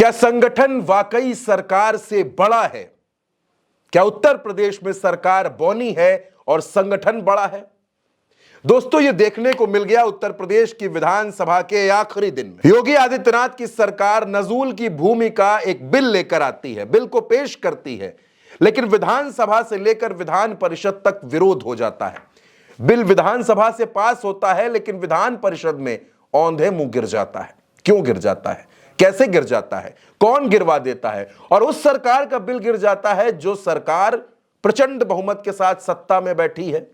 क्या संगठन वाकई सरकार से बड़ा है? क्या उत्तर प्रदेश में सरकार बौनी है और संगठन बड़ा है? दोस्तों, यह देखने को मिल गया उत्तर प्रदेश की विधानसभा के आखिरी दिन में। योगी आदित्यनाथ की सरकार नजूल की भूमि का एक बिल लेकर आती है, बिल को पेश करती है, लेकिन विधानसभा से लेकर विधान परिषद तक विरोध हो जाता है। बिल विधानसभा से पास होता है, लेकिन विधान परिषद में औंधे मुंह गिर जाता है। क्यों गिर जाता है? कैसे गिर जाता है? कौन गिरवा देता है? और उस सरकार का बिल गिर जाता है जो सरकार प्रचंड बहुमत के साथ सत्ता में बैठी है।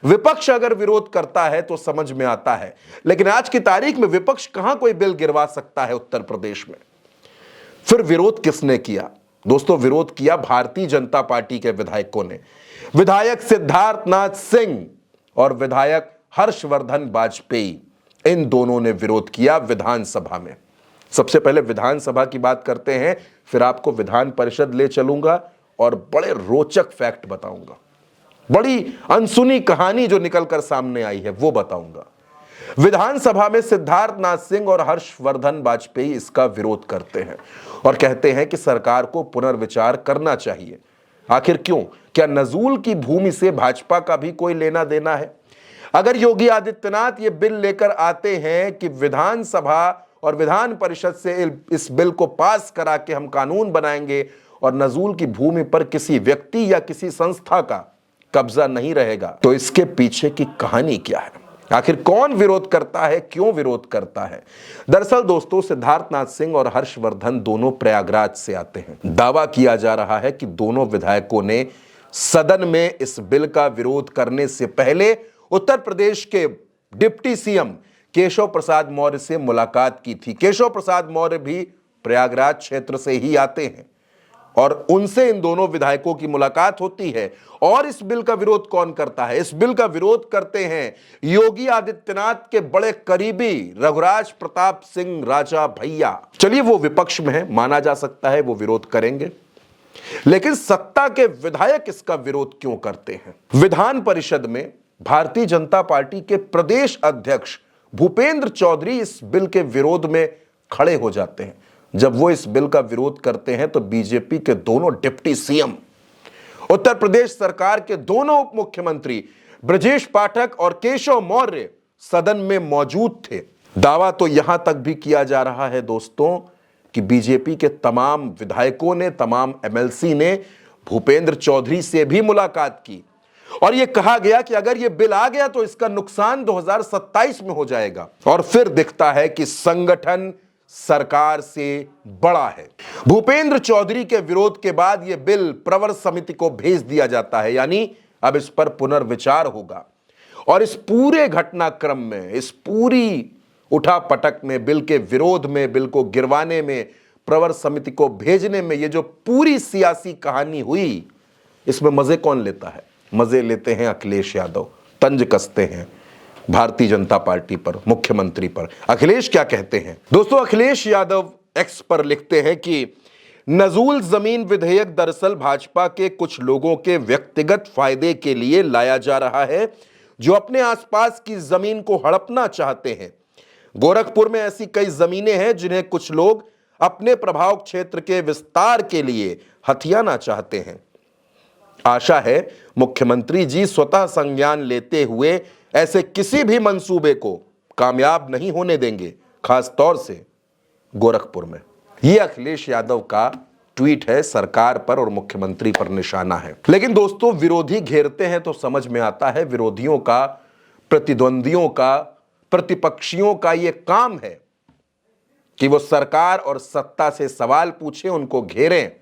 विपक्ष अगर विरोध करता है तो समझ में आता है, लेकिन आज की तारीख में विपक्ष कहां कोई बिल गिरवा सकता है उत्तर प्रदेश में। फिर विरोध किसने किया? दोस्तों, विरोध किया भारतीय जनता पार्टी के विधायकों ने। विधायक सिद्धार्थनाथ सिंह और विधायक हर्षवर्धन वाजपेयी, इन दोनों ने विरोध किया विधानसभा में। सबसे पहले विधानसभा की बात करते हैं, फिर आपको विधान परिषद ले चलूंगा और बड़े रोचक फैक्ट बताऊंगा, बड़ी अनसुनी कहानी जो निकलकर सामने आई है वो बताऊंगा। विधानसभा में सिद्धार्थनाथ सिंह और हर्षवर्धन वाजपेयी इसका विरोध करते हैं और कहते हैं कि सरकार को पुनर्विचार करना चाहिए। आखिर क्यों? क्या नजूल की भूमि से भाजपा का भी कोई लेना देना है? अगर योगी आदित्यनाथ ये बिल लेकर आते हैं कि विधानसभा और विधान परिषद से इस बिल को पास करा के हम कानून बनाएंगे और नजूल की भूमि पर किसी व्यक्ति या किसी संस्था का कब्जा नहीं रहेगा, तो इसके पीछे की कहानी क्या है? आखिर कौन विरोध करता है? क्यों विरोध करता है? दरअसल दोस्तों, सिद्धार्थनाथ सिंह और हर्षवर्धन दोनों प्रयागराज से आते हैं। दावा किया जा रहा है कि दोनों विधायकों ने सदन में इस बिल का विरोध करने से पहले उत्तर प्रदेश के डिप्टी सीएम केशव प्रसाद मौर्य से मुलाकात की थी। केशव प्रसाद मौर्य भी प्रयागराज क्षेत्र से ही आते हैं और उनसे इन दोनों विधायकों की मुलाकात होती है। और इस बिल का विरोध कौन करता है? इस बिल का विरोध करते हैं योगी आदित्यनाथ के बड़े करीबी रघुराज प्रताप सिंह राजा भैया। चलिए, वो विपक्ष में है, माना जा सकता है वो विरोध करेंगे, लेकिन सत्ता के विधायक इसका विरोध क्यों करते हैं? विधान परिषद में भारतीय जनता पार्टी के प्रदेश अध्यक्ष भूपेंद्र चौधरी इस बिल के विरोध में खड़े हो जाते हैं। जब वो इस बिल का विरोध करते हैं तो बीजेपी के दोनों डिप्टी सीएम, उत्तर प्रदेश सरकार के दोनों उप मुख्यमंत्री ब्रजेश पाठक और केशव मौर्य सदन में मौजूद थे। दावा तो यहां तक भी किया जा रहा है दोस्तों कि बीजेपी के तमाम विधायकों ने, तमाम एमएलसी ने भूपेंद्र चौधरी से भी मुलाकात की और यह कहा गया कि अगर यह बिल आ गया तो इसका नुकसान 2027 में हो जाएगा। और फिर दिखता है कि संगठन सरकार से बड़ा है। भूपेंद्र चौधरी के विरोध के बाद यह बिल प्रवर समिति को भेज दिया जाता है, यानी अब इस पर पुनर्विचार होगा। और इस पूरे घटनाक्रम में, इस पूरी उठापटक में, बिल के विरोध में, बिल को गिरवाने में, प्रवर समिति को भेजने में, यह जो पूरी सियासी कहानी हुई, इसमें मजे कौन लेता है? मजे लेते हैं अखिलेश यादव, तंज कसते हैं भारतीय जनता पार्टी पर, मुख्यमंत्री पर। अखिलेश क्या कहते हैं? दोस्तों, अखिलेश यादव एक्स पर लिखते हैं कि नजूल जमीन विधेयक दरअसल भाजपा के कुछ लोगों के व्यक्तिगत फायदे के लिए लाया जा रहा है, जो अपने आसपास की जमीन को हड़पना चाहते हैं। गोरखपुर में ऐसी कई जमीनें हैं जिन्हें कुछ लोग अपने प्रभाव क्षेत्र के विस्तार के लिए हथियाना चाहते हैं। आशा है मुख्यमंत्री जी स्वतः संज्ञान लेते हुए ऐसे किसी भी मंसूबे को कामयाब नहीं होने देंगे, खास तौर से गोरखपुर में। यह अखिलेश यादव का ट्वीट है, सरकार पर और मुख्यमंत्री पर निशाना है। लेकिन दोस्तों, विरोधी घेरते हैं तो समझ में आता है विरोधियों का, प्रतिद्वंदियों का, प्रतिपक्षियों का यह काम है कि वो सरकार और सत्ता से सवाल पूछें, उनको घेरें।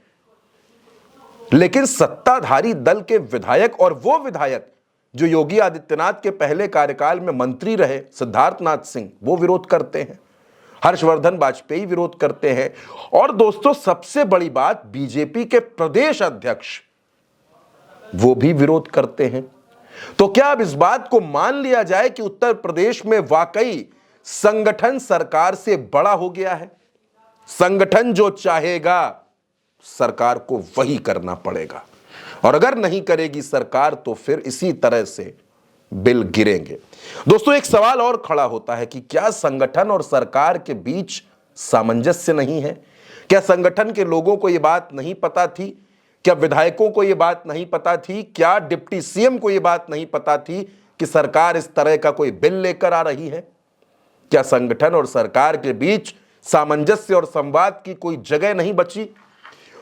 लेकिन सत्ताधारी दल के विधायक, और वो विधायक जो योगी आदित्यनाथ के पहले कार्यकाल में मंत्री रहे, सिद्धार्थनाथ सिंह, वो विरोध करते हैं। हर्षवर्धन वाजपेयी विरोध करते हैं। और दोस्तों, सबसे बड़ी बात, बीजेपी के प्रदेश अध्यक्ष वो भी विरोध करते हैं। तो क्या अब इस बात को मान लिया जाए कि उत्तर प्रदेश में वाकई संगठन सरकार से बड़ा हो गया है? संगठन जो चाहेगा सरकार को वही करना पड़ेगा, और अगर नहीं करेगी सरकार तो फिर इसी तरह से बिल गिरेंगे। दोस्तों, एक सवाल और खड़ा होता है कि क्या संगठन और सरकार के बीच सामंजस्य नहीं है? क्या संगठन के लोगों को यह बात नहीं पता थी? क्या विधायकों को यह बात नहीं पता थी? क्या डिप्टी सीएम को यह बात नहीं पता थी कि सरकार इस तरह का कोई बिल लेकर आ रही है? क्या संगठन और सरकार के बीच सामंजस्य और संवाद की कोई जगह नहीं बची?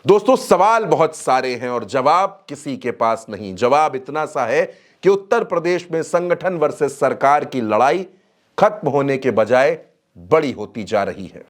दोस्तों, सवाल बहुत सारे हैं और जवाब किसी के पास नहीं। जवाब इतना सा है कि उत्तर प्रदेश में संगठन वर्सेस सरकार की लड़ाई खत्म होने के बजाय बड़ी होती जा रही है।